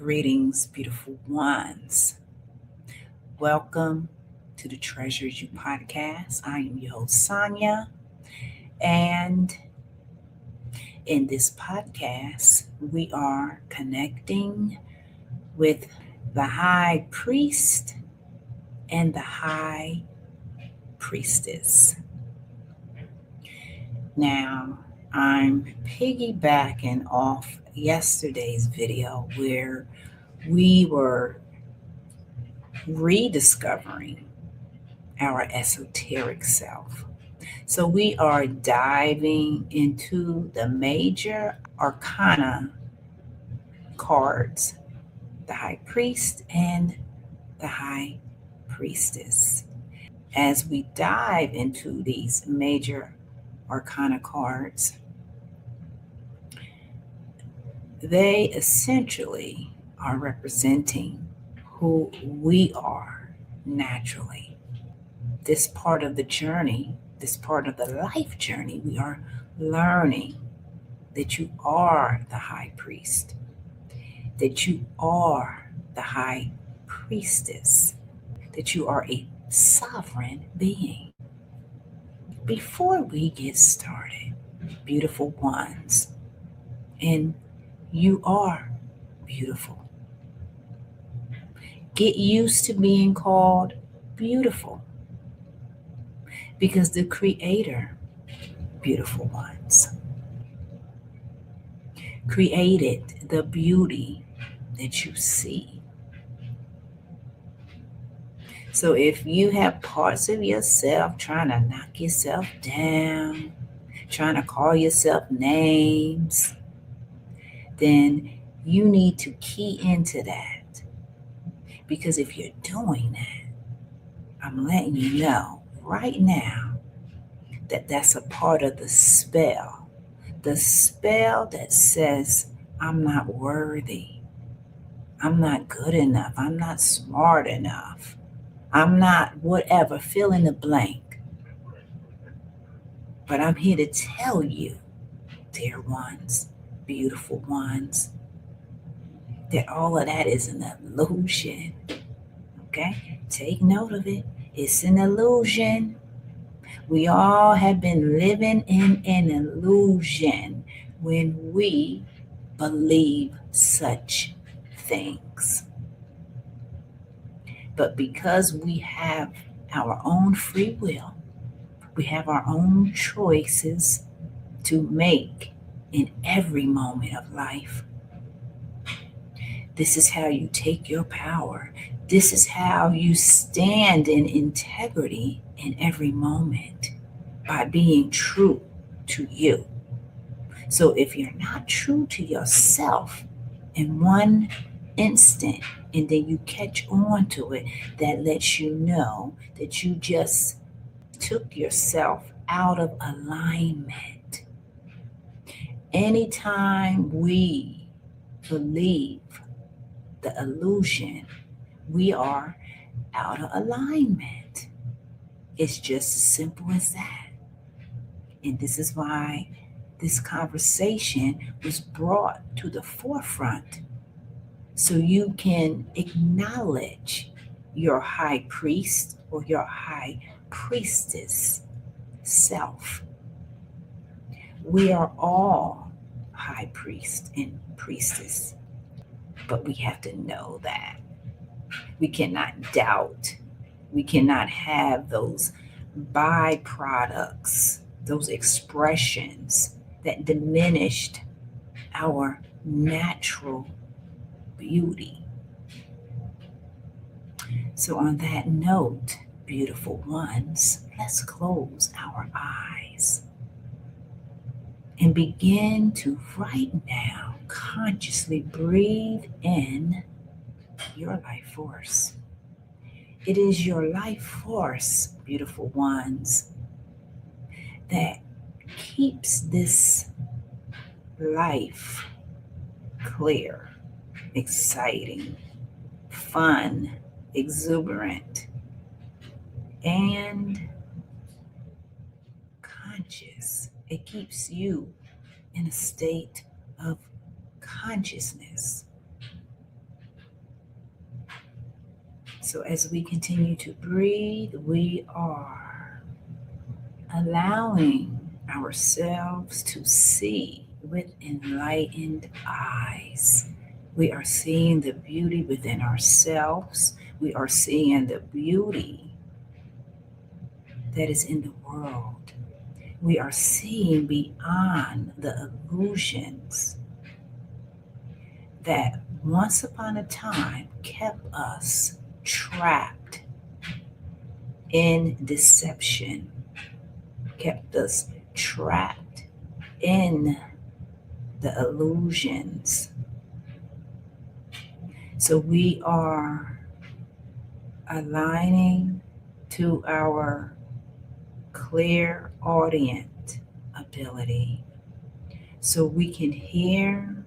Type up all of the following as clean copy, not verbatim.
Greetings, beautiful ones. Welcome to the Treasures You podcast. I am your host, Sonya. And in this podcast, we are connecting with the High Priest and the High Priestess. Now, I'm piggybacking off yesterday's video where we were rediscovering our esoteric self. So we are diving into the major arcana cards, the High Priest and the High Priestess. As we dive into these major arcana cards, they essentially are representing who we are naturally. This part of the journey, this part of the life journey, we are learning that you are the High Priest, that you are the High Priestess, that you are a sovereign being. Before we get started, beautiful ones, and you are beautiful. Get used to being called beautiful because the Creator, beautiful ones, created the beauty that you see. So if you have parts of yourself trying to knock yourself down, trying to call yourself names, then you need to key into that. Because if you're doing that, I'm letting you know right now that that's a part of the spell that says, I'm not worthy, I'm not good enough, I'm not smart enough, I'm not whatever, fill in the blank. But I'm here to tell you, dear ones, beautiful ones, that all of that is an illusion. Okay? Take note of it. It's an illusion. We all have been living in an illusion when we believe such things. But because we have our own free will, we have our own choices to make in every moment of life. This is how you take your power. This is how you stand in integrity in every moment, by being true to you. So if you're not true to yourself in one instant and then you catch on to it, that lets you know that you just took yourself out of alignment. Anytime we believe the illusion, we are out of alignment. It's just as simple as that. And this is why this conversation was brought to the forefront, so you can acknowledge your high priest or your high priestess self. We are all high priest and priestess, but we have to know that. We cannot doubt. We cannot have those byproducts, those expressions that diminished our natural beauty. So on that note, beautiful ones, let's close our eyes and begin to right now consciously breathe in your life force. It is your life force, beautiful ones, that keeps this life clear, exciting, fun, exuberant, and conscious. It keeps you in a state of consciousness. So as we continue to breathe, we are allowing ourselves to see with enlightened eyes. We are seeing the beauty within ourselves. We are seeing the beauty that is in the world. We are seeing beyond the illusions that once upon a time kept us trapped in deception, kept us trapped in the illusions. So we are aligning to our clairaudient ability so we can hear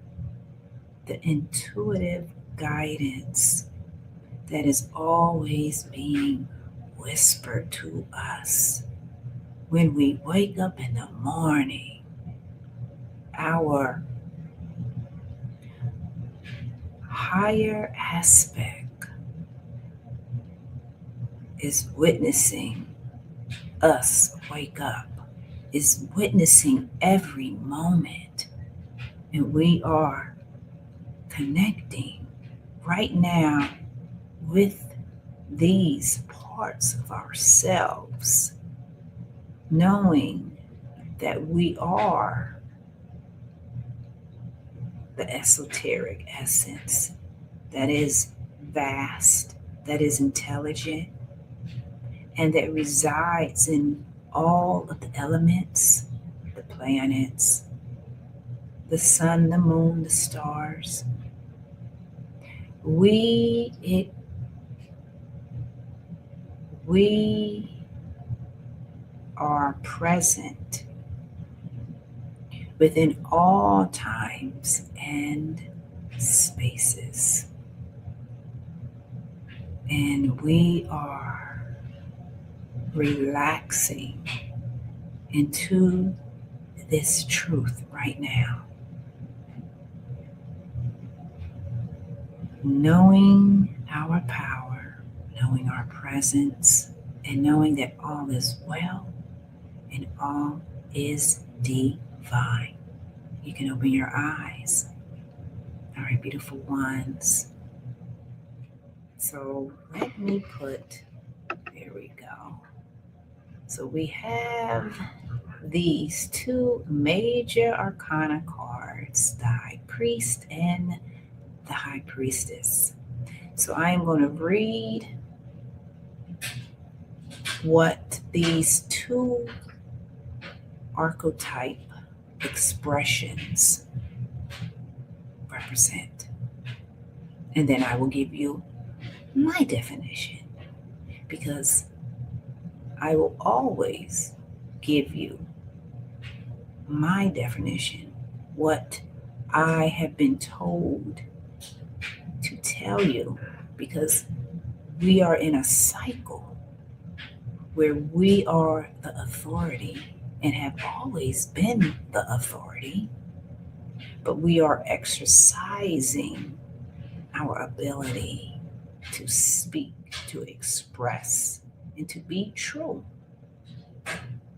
the intuitive guidance that is always being whispered to us. When we wake up in the morning, our higher aspect is witnessing us wake up, is witnessing every moment. And we are connecting right now with these parts of ourselves, knowing that we are the esoteric essence that is vast, that is intelligent, and that resides in all of the elements, the planets, the sun, the moon, the stars. We are present within all times and spaces. And we are relaxing into this truth right now. Knowing our power, knowing our presence, and knowing that all is well and all is divine. You can open your eyes. All right, beautiful ones. So let me there we go. So we have these two major arcana cards, the High Priest and the High Priestess. So I am going to read what these two archetype expressions represent. And then I will give you my definition, because I will always give you my definition, what I have been told to tell you, because we are in a cycle where we are the authority and have always been the authority, but we are exercising our ability to speak, to express, and to be true.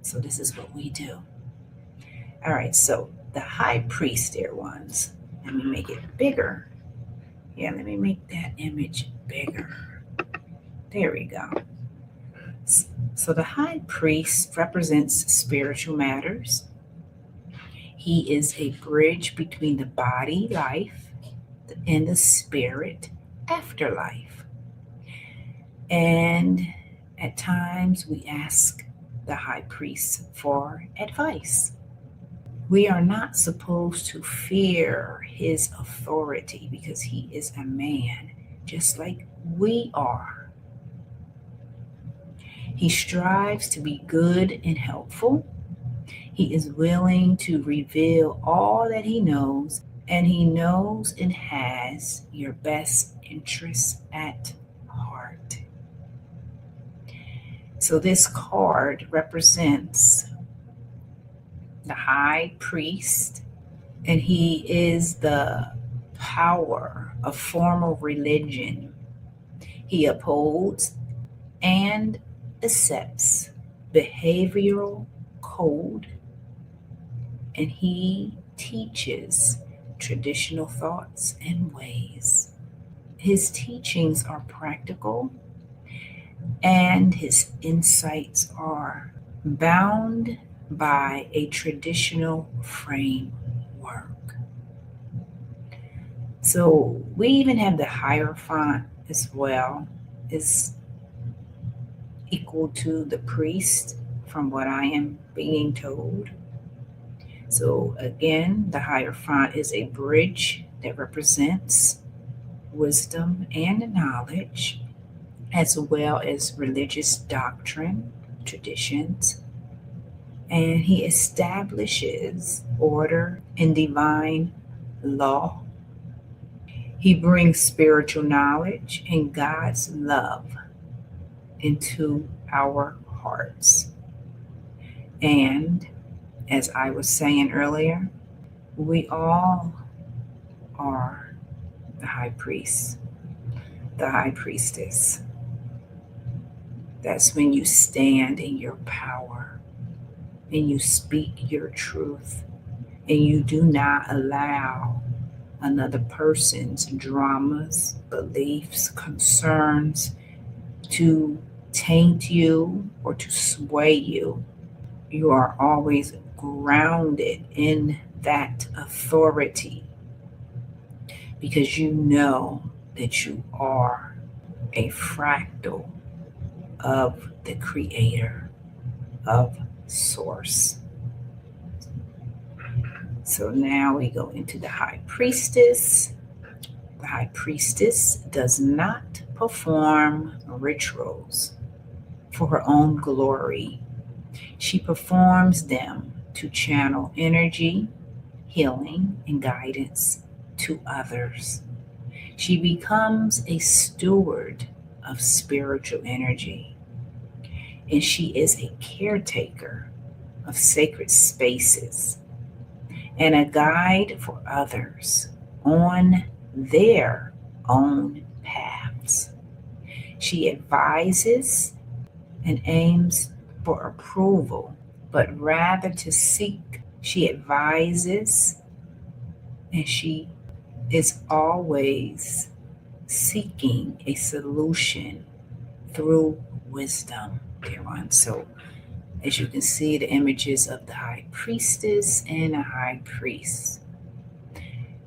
So this is what we do. All right, so the High Priest, dear ones, let me make it bigger. Yeah, let me make that image bigger. There we go. So the High Priest represents spiritual matters. He is a bridge between the body life and the spirit afterlife. And at times we ask the High Priest for advice. We are not supposed to fear his authority because he is a man, just like we are. He strives to be good and helpful. He is willing to reveal all that he knows, and he knows and has your best interests at heart. So this card represents the High Priest, and he is the power of formal religion. He upholds and accepts behavioral code, and he teaches traditional thoughts and ways. His teachings are practical, and his insights are bound by a traditional framework. So we even have the Hierophant as well, is equal to the priest from what I am being told. So again, the Hierophant is a bridge that represents wisdom and knowledge, as well as religious doctrine, traditions, and he establishes order and divine law. He brings spiritual knowledge and God's love into our hearts. And as I was saying earlier, we all are the high priest, the high priestess. That's when you stand in your power and you speak your truth and you do not allow another person's dramas, beliefs, concerns to taint you or to sway you. You are always grounded in that authority because you know that you are a fractal of the creator, of source. So now we go into the high priestess. The high priestess does not perform rituals for her own glory. She performs them to channel energy, healing, and guidance to others. She becomes a steward of spiritual energy, and she is a caretaker of sacred spaces and a guide for others on their own paths. She advises and aims for approval, but rather to seek. She advises and she is always seeking a solution through wisdom, dear ones. So as you can see, the images of the high priestess and a high priest.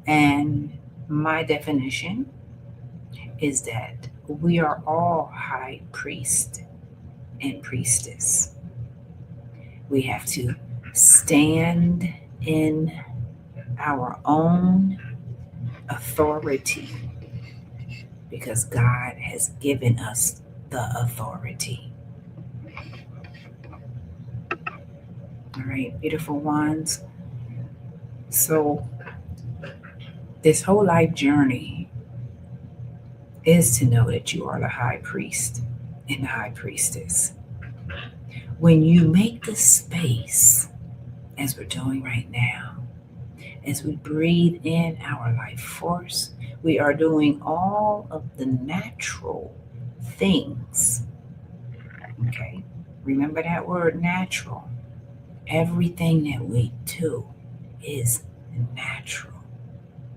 And my definition is that we are all high priest and priestess. We have to stand in our own authority because God has given us the authority. All right, beautiful ones. So this whole life journey is to know that you are the high priest and the high priestess. When you make the space, as we're doing right now, as we breathe in our life force, we are doing all of the natural things. Okay? Remember that word natural. Everything that we do is natural,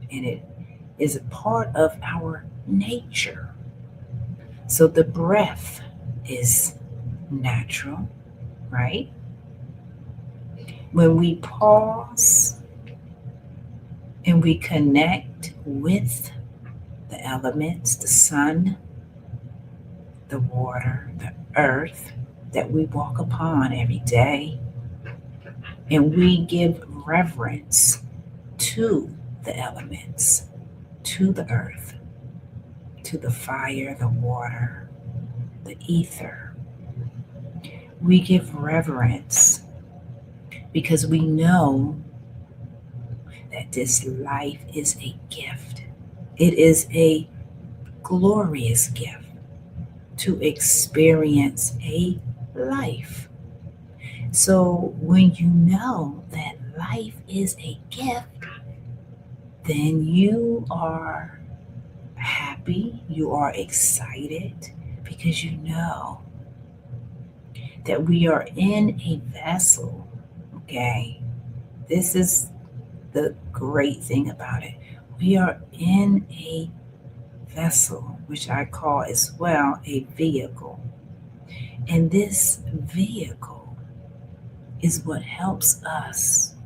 and it is a part of our nature. So the breath is natural, right? When we pause and we connect with the elements, the sun, the water, the earth that we walk upon every day, and we give reverence to the elements, to the earth, to the fire, the water, the ether. We give reverence because we know that this life is a gift. It is a glorious gift to experience a life. So when you know that life is a gift, then you are happy. happy, you are excited because you know that we are in a vessel. Okay, this is the great thing about it. We are in a vessel, which I call as well a vehicle. And this vehicle is what helps us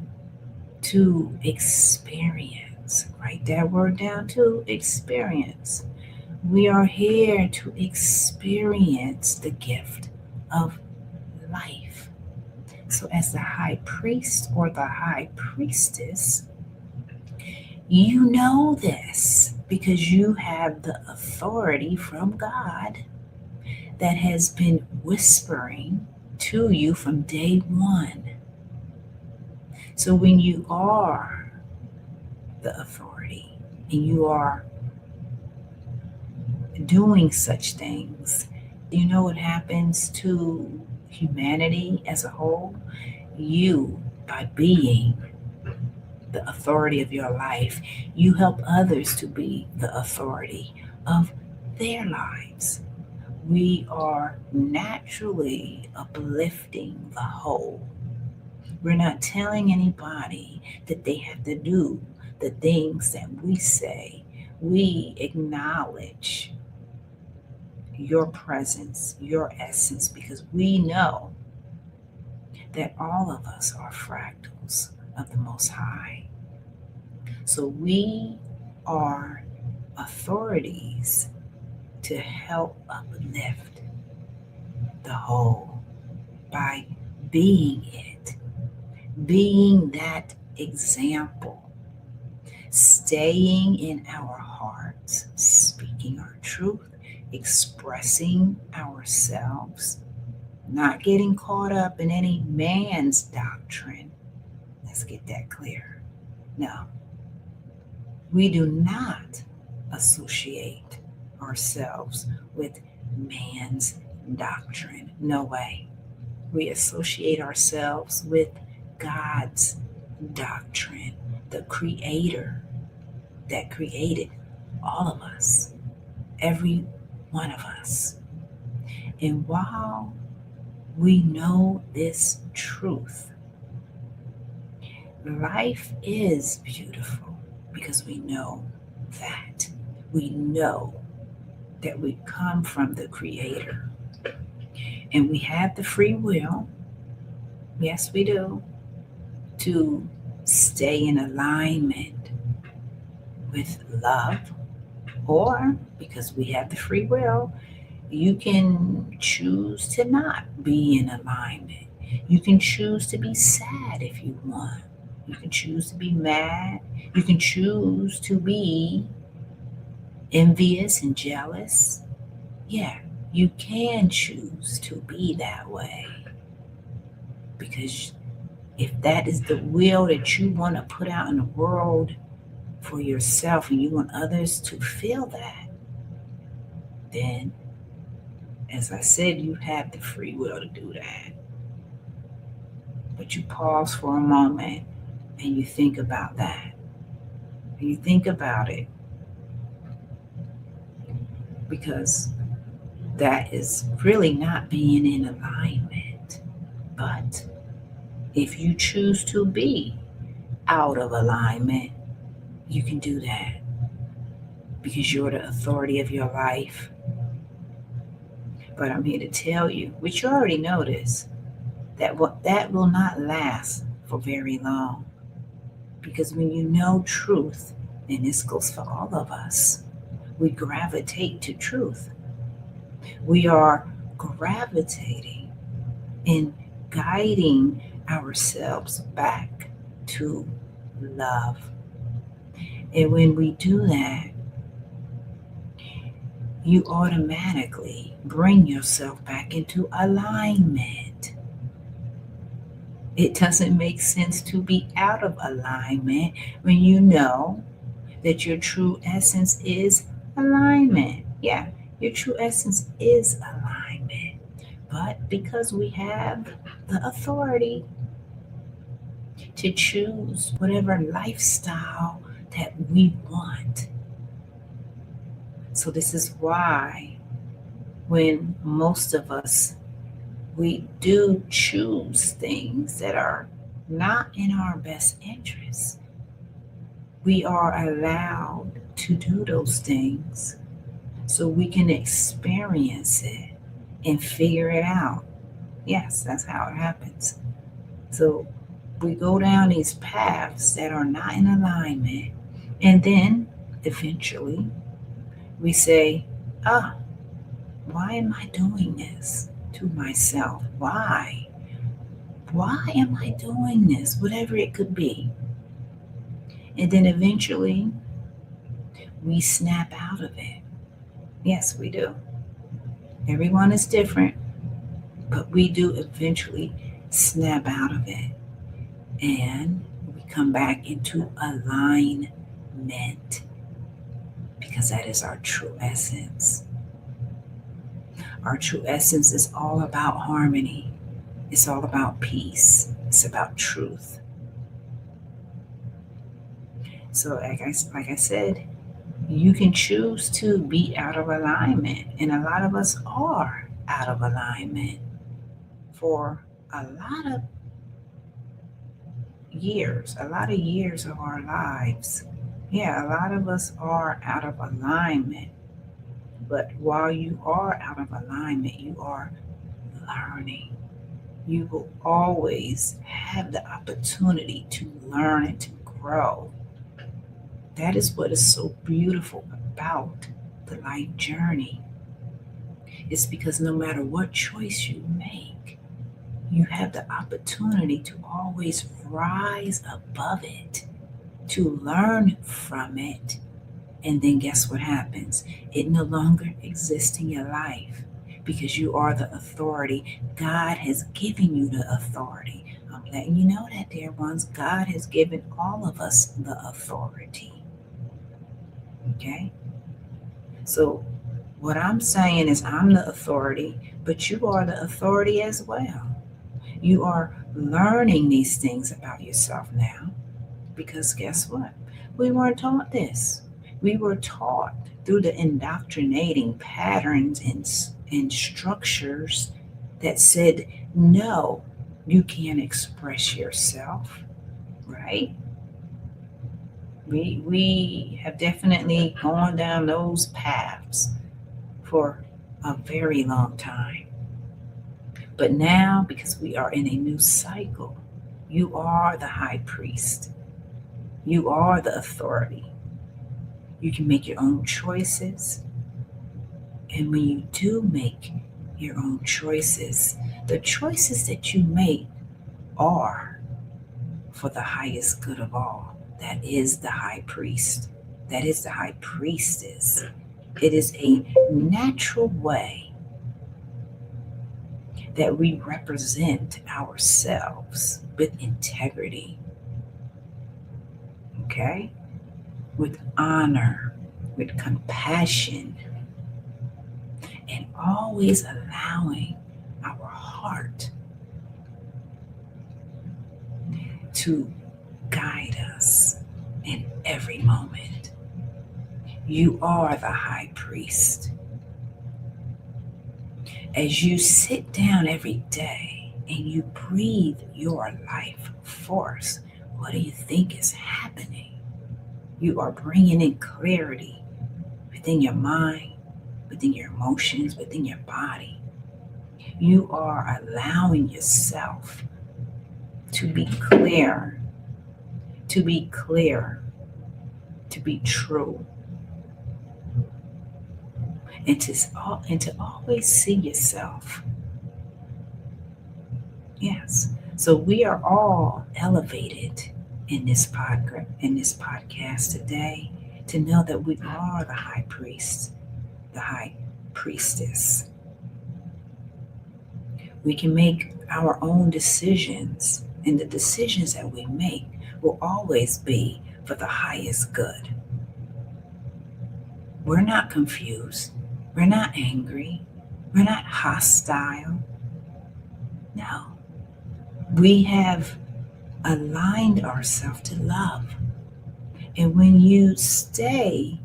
to experience. Write that word down to experience. We are here to experience the gift of life. So, as the high priest or the high priestess, you know this because you have the authority from God that has been whispering to you from day one. So, when you are the authority and you are doing such things, you know what happens to humanity as a whole? You, by being the authority of your life, you help others to be the authority of their lives. We are naturally uplifting the whole. We're not telling anybody that they have to do the things that we say. We acknowledge your presence, your essence, because we know that all of us are fractals of the Most High. So we are authorities to help uplift the whole by being it, being that example, staying in our hearts, speaking our truth, expressing ourselves, not getting caught up in any man's doctrine. Let's get that clear. No, we do not associate ourselves with man's doctrine. No way. We associate ourselves with God's doctrine, the Creator that created all of us, every one of us. And while we know this truth, life is beautiful because we know that. We know that we come from the Creator and we have the free will. Yes, we do, to stay in alignment with love, or because we have the free will, you can choose to not be in alignment. You can choose to be sad if you want. You can choose to be mad. You can choose to be envious and jealous. Yeah, you can choose to be that way because if that is the will that you want to put out in the world for yourself and you want others to feel that, then, as I said, you have the free will to do that. But you pause for a moment and you think about that. You think about it because that is really not being in alignment. But if you choose to be out of alignment, you can do that because you're the authority of your life. But I'm here to tell you, which you already noticed, that will not last for very long. Because when you know truth, and this goes for all of us, we gravitate to truth. We are gravitating and guiding ourselves back to love. And when we do that, you automatically bring yourself back into alignment. It doesn't make sense to be out of alignment when you know that your true essence is alignment. Yeah, your true essence is alignment. But because we have the authority to choose whatever lifestyle that we want, So this is why when most of us, we do choose things that are not in our best interest, we are allowed to do those things so we can experience it and figure it out. Yes, that's how it happens. So we go down these paths that are not in alignment, and then eventually we say, ah, why am I doing this to myself? Why? Why am I doing this? Whatever it could be. And then eventually we snap out of it. Yes, we do. Everyone is different, but we do eventually snap out of it. And we come back into alignment because that is our true essence. Our true essence is all about harmony. It's all about peace. It's about truth. So like I said, you can choose to be out of alignment. And a lot of us are out of alignment for a lot of years of our lives. Yeah, a lot of us are out of alignment. But while you are out of alignment, you are learning. You will always have the opportunity to learn and to grow. That is what is so beautiful about the life journey. It's because no matter what choice you make, you have the opportunity to always rise above it, to learn from it. And then guess what happens? It no longer exists in your life because you are the authority. God has given you the authority. I'm letting you know that, dear ones. God has given all of us the authority. Okay? So what I'm saying is I'm the authority, but you are the authority as well. You are learning these things about yourself now because guess what? We weren't taught this. We were taught through the indoctrinating patterns and structures that said, no, you can't express yourself, right? We have definitely gone down those paths for a very long time. But now, because we are in a new cycle, you are the high priest. You are the authority. You can make your own choices. And when you do make your own choices, the choices that you make are for the highest good of all. That is the high priest. That is the high priestess. It is a natural way that we represent ourselves with integrity. Okay? With honor, with compassion, and always allowing our heart to guide us in every moment. You are the high priest. As you sit down every day and you breathe your life force, what do you think is happening? You are bringing in clarity within your mind, within your emotions, within your body. You are allowing yourself to be clear, to be true, and to always see yourself. Yes. So we are all elevated in this podcast today to know that we are the high priest, the high priestess. We can make our own decisions, and the decisions that we make will always be for the highest good. We're not confused. We're not angry. We're not hostile. No. We have aligned ourselves to love. And when you stay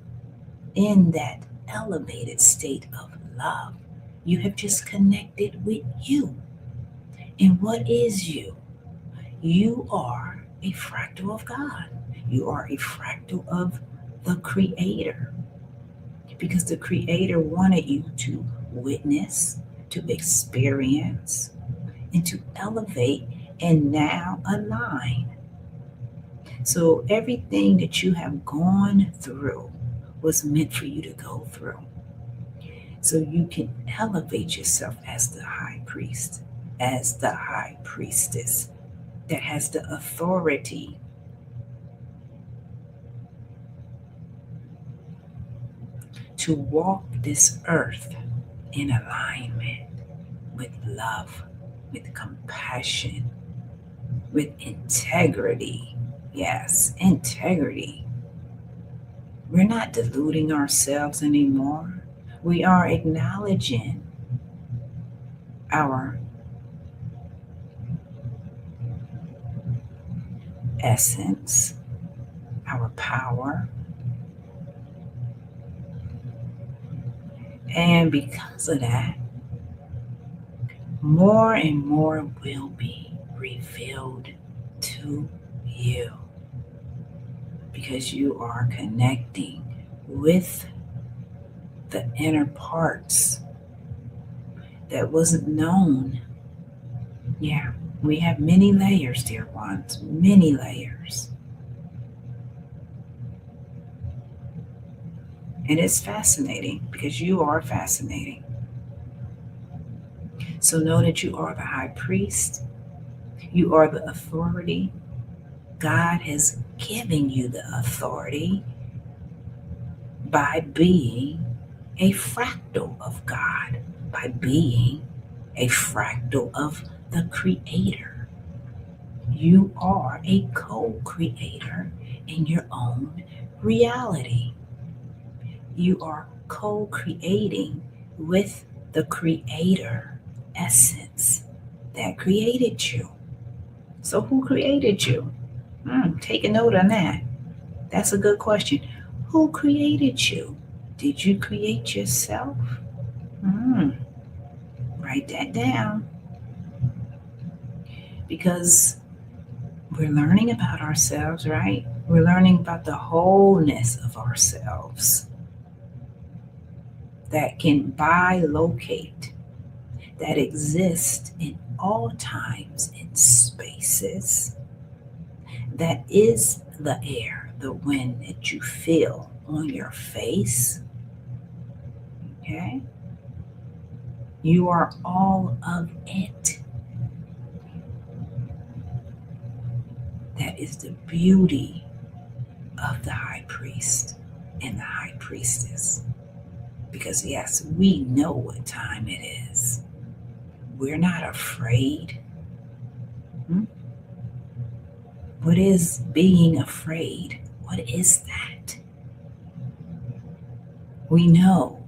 in that elevated state of love. You have just connected with you. And what is you? You are a fractal of God. You are a fractal of the Creator. Because the Creator wanted you to witness, to experience, and to elevate and now align. So everything that you have gone through was meant for you to go through. So you can elevate yourself as the high priest, as the high priestess that has the authority to walk this earth in alignment with love, with compassion, with integrity. Yes, integrity. We're not deluding ourselves anymore. We are acknowledging our essence, our power, and because of that, more and more will be revealed to you because you are connecting with the inner parts that wasn't known. Yeah, we have many layers, dear ones, many layers. And it's fascinating because you are fascinating. So know that you are the high priest. You are the authority. God has given you the authority by being a fractal of God, by being a fractal of the Creator. You are a co-creator in your own reality. You are co-creating with the Creator essence that created you. So who created you? Take a note on that. That's a good question. Who created you? Did you create yourself? Write that down. Because we're learning about ourselves, right? We're learning about the wholeness of ourselves that can bilocate, that exist in all times and spaces, that is the air, the wind that you feel on your face. Okay? You are all of it. That is the beauty of the high priest and the high priestess. Because yes, we know what time it is. We're not afraid. What is being afraid? What is that? We know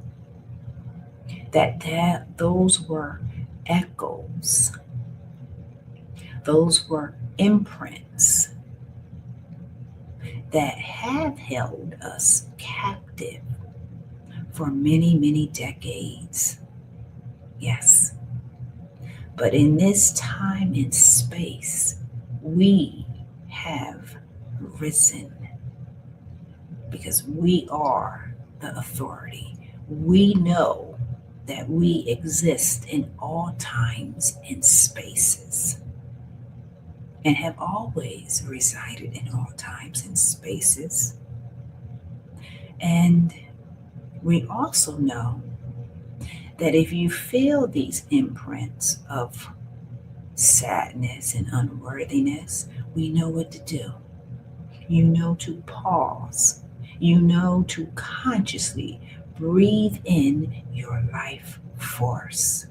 that those were echoes. Those were imprints that have held us captive for many, many decades. Yes. But in this time and space, we have risen because we are the authority. We know that we exist in all times and spaces and have always resided in all times and spaces. And we also know that if you feel these imprints of sadness and unworthiness, we know what to do. You know to pause. You know to consciously breathe in your life force.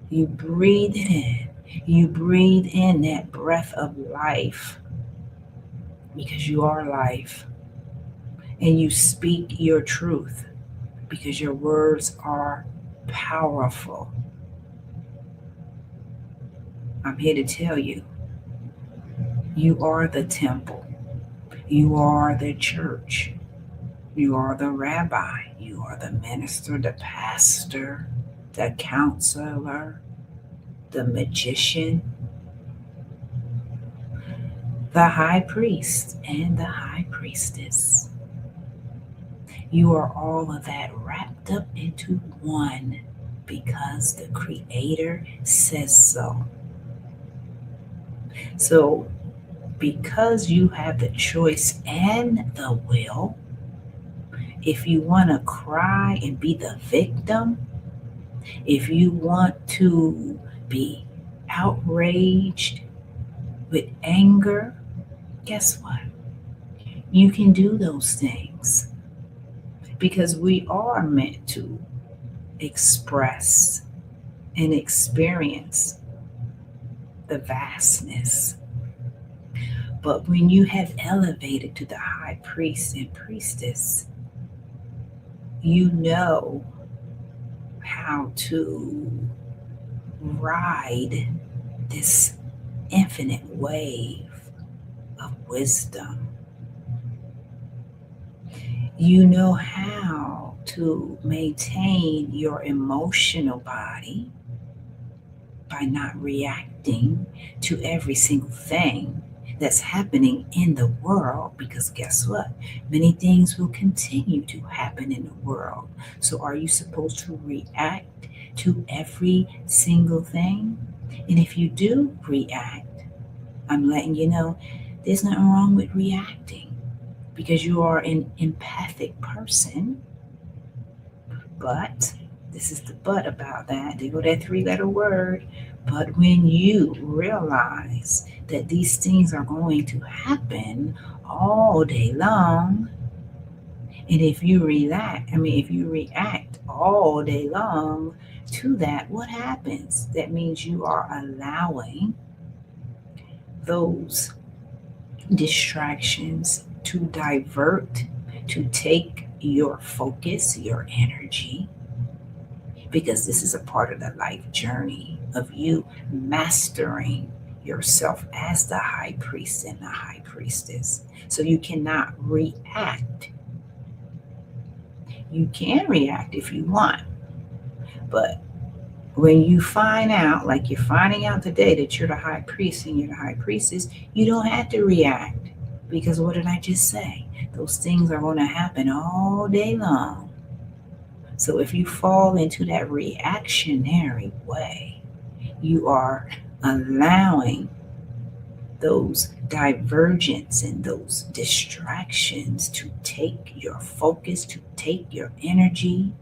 You breathe it in. You breathe in that breath of life because you are life. And you speak your truth because your words are powerful. I'm here to tell you, you are the temple. You are the church. You are the rabbi. You are the minister, the pastor, the counselor, the magician, the high priest, and the high priestess. You are all of that wrapped up into one because the Creator says so. So, because you have the choice and the will, if you want to cry and be the victim, if you want to be outraged with anger, guess what? You can do those things because we are meant to express and experience the vastness. But when you have elevated to the high priest and priestess, you know how to ride this infinite wave of wisdom. You know how to maintain your emotional body by not reacting to every single thing that's happening in the world, because guess what? Many things will continue to happen in the world. So, are you supposed to react to every single thing? And if you do react, I'm letting you know there's nothing wrong with reacting because you are an empathic person. But this is the but about that. They go that 3-letter word. But when you realize that these things are going to happen all day long, and if you if you react all day long to that, what happens? That means you are allowing those distractions to divert, to take your focus, your energy, because this is a part of the life journey of you mastering yourself as the high priest and the high priestess. So you cannot react. You can react if you want, but when you find out, like you're finding out today, that you're the high priest and you're the high priestess, you don't have to react. Because what did I just say? Those things are going to happen all day long. So if you fall into that reactionary way, you are allowing those divergence and those distractions to take your focus, to take your energy,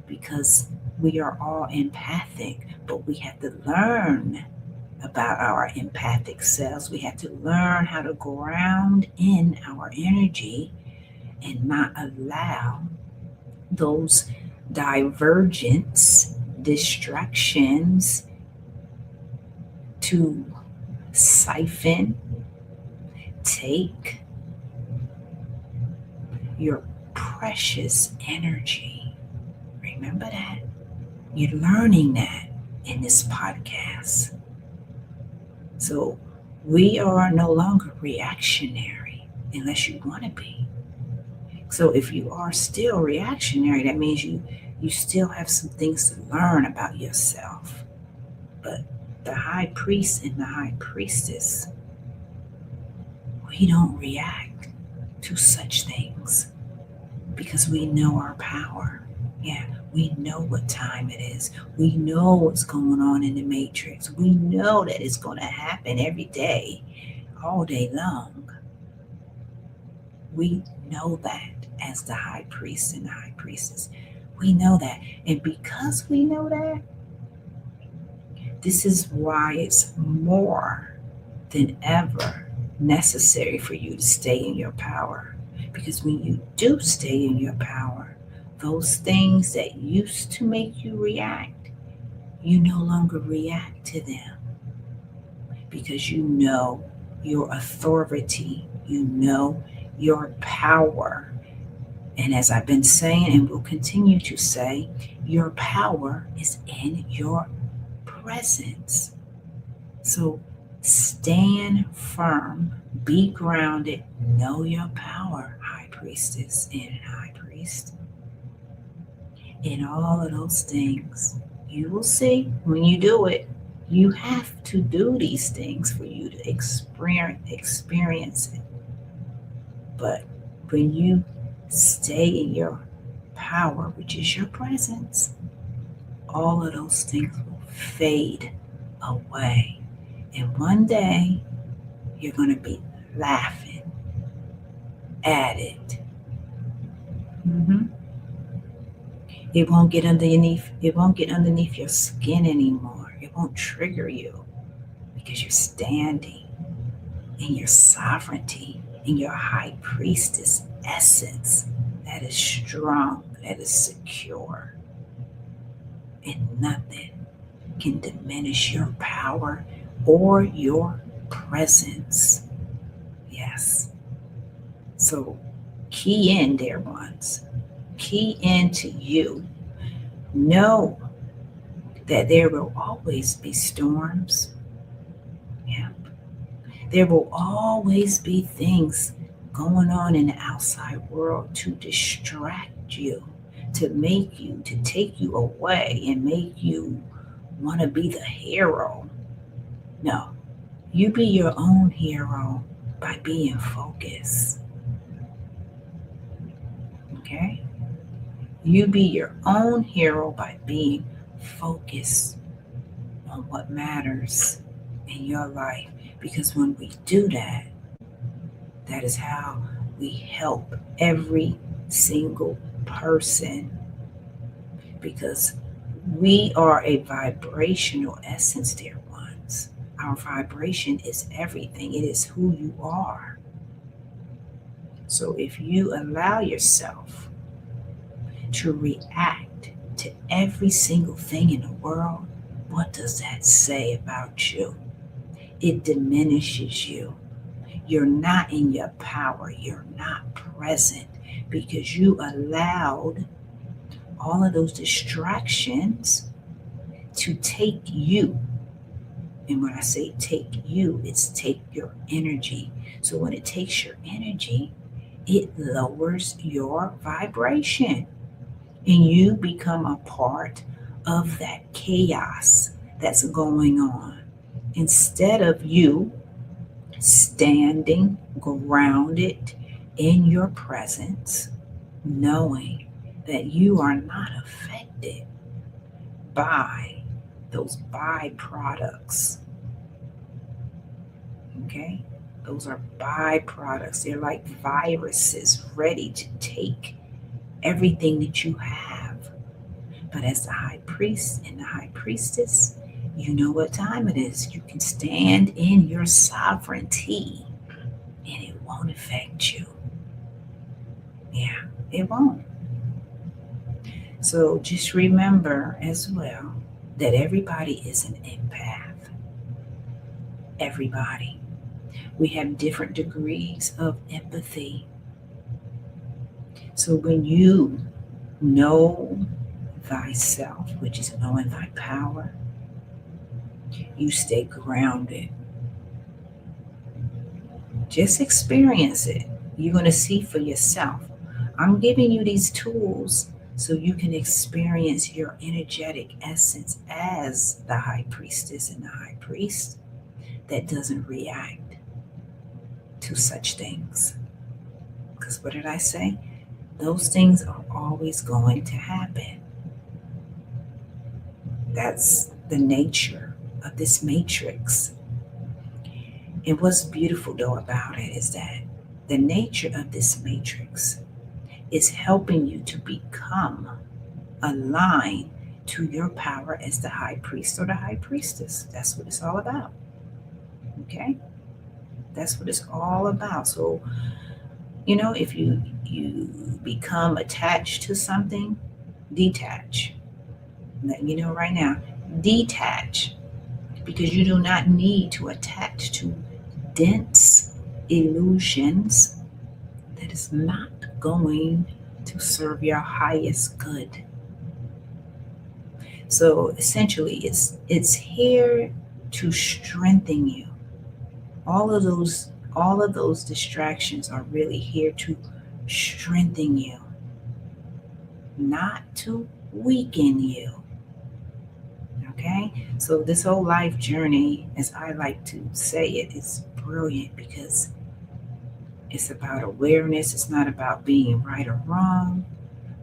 because we are all empathic, but we have to learn about our empathic selves. We have to learn how to ground in our energy and not allow those divergence, distractions to siphon, take your precious energy. Remember that. You're learning that in this podcast. So we are no longer reactionary unless you want to be. So if you are still reactionary, that means you still have some things to learn about yourself. But the high priest and the high priestess, we don't react to such things because we know our power. Yeah, we know what time it is. We know what's going on in the matrix. We know that it's going to happen every day, all day long. We know that as the high priest and the high priestess. We know that. And because we know that, this is why it's more than ever necessary for you to stay in your power. Because when you do stay in your power, those things that used to make you react, you no longer react to them. Because you know your authority, you know your power. And as I've been saying and will continue to say, your power is in your presence. So stand firm, be grounded, know your power, high priestess and high priest. And all of those things, you will see when you do it. You have to do these things for you to experience it. But when you stay in your power, which is your presence, all of those things will fade away. And one day, you're going to be laughing at it. Mm-hmm. It won't get underneath. It won't get underneath your skin anymore. It won't trigger you because you're standing in your sovereignty, in your high priestess essence that is strong, that is secure, and nothing can diminish your power or your presence. Yes. So key in, dear ones. Key into you. Know that there will always be storms. Yeah. There will always be things going on in the outside world to distract you, to take you away and make you want to be the hero. No, you be your own hero by being focused. Okay? You be your own hero by being focused on what matters in your life. Because when we do that, that is how we help every single person. Because we are a vibrational essence, dear ones. Our vibration is everything, it is who you are. So if you allow yourself to react to every single thing in the world, what does that say about you? It diminishes you. You're not in your power. You're not present because you allowed all of those distractions to take you. And when I say take you, it's take your energy. So when it takes your energy, it lowers your vibration. And you become a part of that chaos that's going on. Instead of you standing grounded in your presence, knowing that you are not affected by those byproducts. Okay? Those are byproducts. They're like viruses ready to take everything that you have. But as the high priest and the high priestess, you know what time it is. You can stand in your sovereignty and it won't affect you. Yeah, it won't. So just remember as well that everybody is an empath. Everybody. We have different degrees of empathy. So when you know thyself, which is knowing thy power, you stay grounded. Just experience it. You're going to see for yourself. I'm giving you these tools so you can experience your energetic essence as the high priestess and the high priest that doesn't react to such things. Because what did I say? Those things are always going to happen. That's the nature of this matrix. And what's beautiful though about it is that the nature of this matrix is helping you to become aligned to your power as the high priest or the high priestess. That's what it's all about. Okay? That's what it's all about. So, if you become attached to something, detach. Let me know right now. Detach. Because you do not need to attach to dense illusions that is not going to serve your highest good. So essentially it's here to strengthen you. All of those distractions are really here to strengthen you, not to weaken you. Okay? So, this whole life journey, as I like to say it, is brilliant because it's about awareness. It's not about being right or wrong.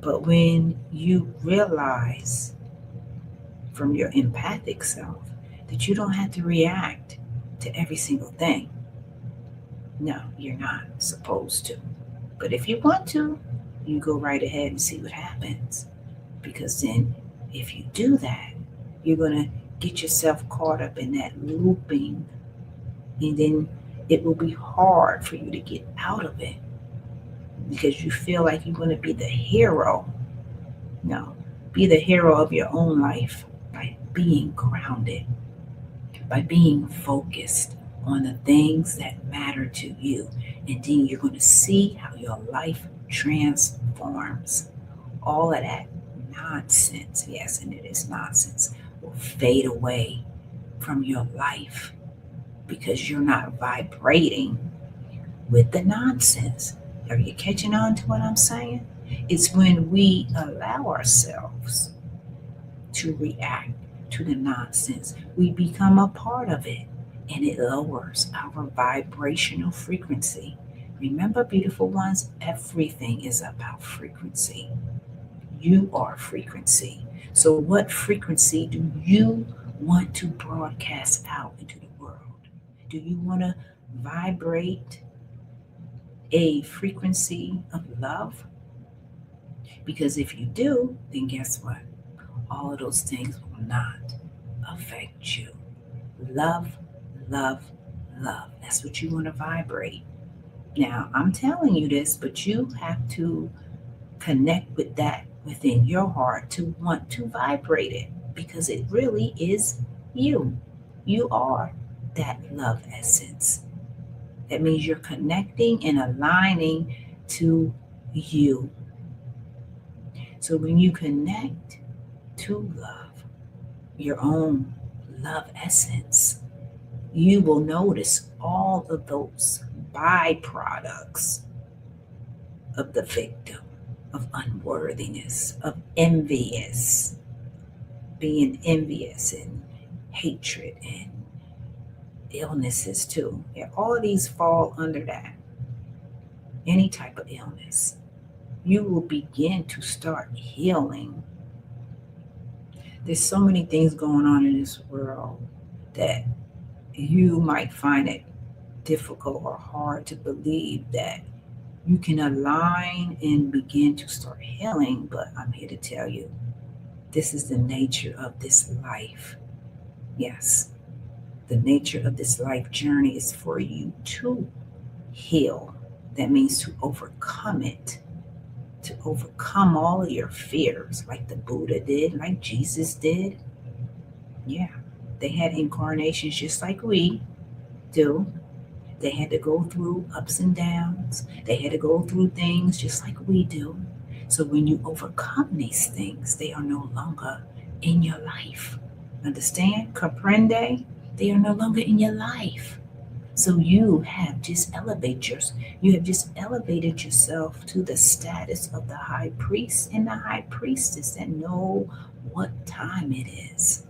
But when you realize from your empathic self that you don't have to react to every single thing, no, you're not supposed to. But if you want to, you go right ahead and see what happens. Because then, if you do that, you're going to get yourself caught up in that looping, and then it will be hard for you to get out of it because you feel like you're going to be the hero. No, be the hero of your own life by being grounded, by being focused on the things that matter to you. And then you're going to see how your life transforms. All of that nonsense, yes, and it is nonsense, will fade away from your life because you're not vibrating with the nonsense. Are you catching on to what I'm saying? It's when we allow ourselves to react to the nonsense, we become a part of it, and it lowers our vibrational frequency. Remember, beautiful ones, everything is about frequency. You are frequency. So, what frequency do you want to broadcast out into the world? Do you want to vibrate a frequency of love? Because if you do, then guess what? All of those things will not affect you. Love, love, love. That's what you want to vibrate. Now, I'm telling you this, but you have to connect with that within your heart to want to vibrate it because it really is you. You are that love essence. That means you're connecting and aligning to you. So when you connect to love, your own love essence, you will notice all of those byproducts of the victim, of unworthiness, of being envious and hatred and illnesses too. Yeah, all of these fall under that. Any type of illness. You will begin to start healing. There's so many things going on in this world that you might find it difficult or hard to believe that you can align and begin to start healing, but I'm here to tell you this is the nature of this life. Yes, the nature of this life journey is for you to heal. That means to overcome it, to overcome all of your fears, like the Buddha did, like Jesus did. Yeah, they had incarnations just like we do. They had to go through ups and downs. They had to go through things just like we do. So when you overcome these things, they are no longer in your life. Understand? Comprende? They are no longer in your life. So you have just elevated yourself to the status of the high priest and the high priestess that know what time it is.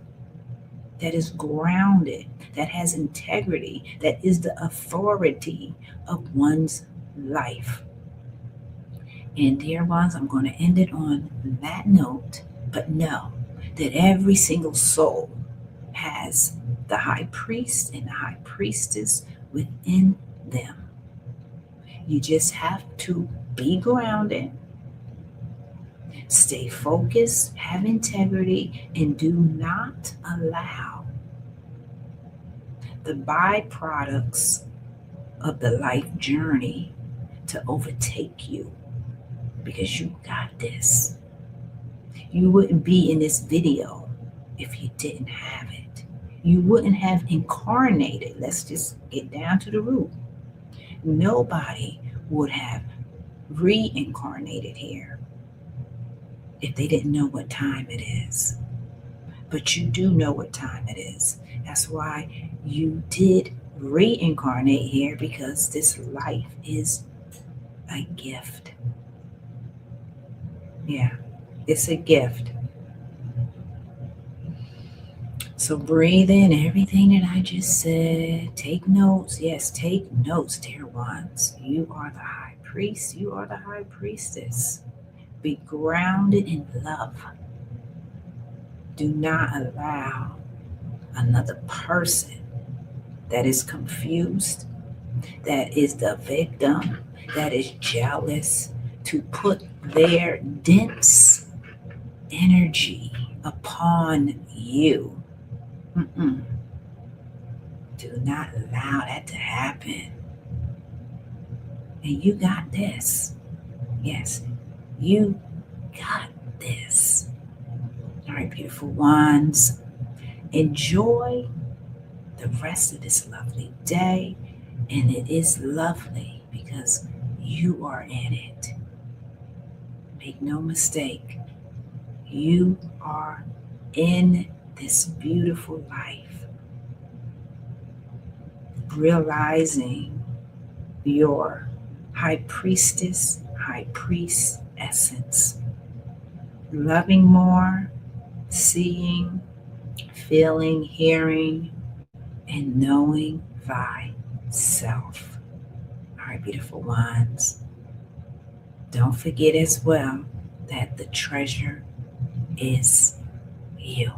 That is grounded, that has integrity, that is the authority of one's life. And dear ones, I'm going to end it on that note, but know that every single soul has the high priest and the high priestess within them. You just have to be grounded, stay focused, have integrity, and do not allow the byproducts of the life journey to overtake you, because you got this. You wouldn't be in this video if you didn't have it. You wouldn't have incarnated. Let's just get down to the root. Nobody would have reincarnated here if they didn't know what time it is. But you do know what time it is. That's why you did reincarnate here, because this life is a gift. Yeah, it's a gift. So breathe in everything that I just said. Take notes. Yes, take notes, dear ones. You are the high priest. You are the high priestess. Be grounded in love. Do not allow another person that is confused, that is the victim, that is jealous, to put their dense energy upon you. Mm-mm. Do not allow that to happen. And you got this. Yes, you got this. All right, beautiful ones. Enjoy the rest of this lovely day. And it is lovely because you are in it. Make no mistake, you are in this beautiful life, realizing your high priestess, high priest essence, loving more, seeing, feeling, hearing, and knowing thyself. All right, beautiful ones. Don't forget as well that the treasure is you.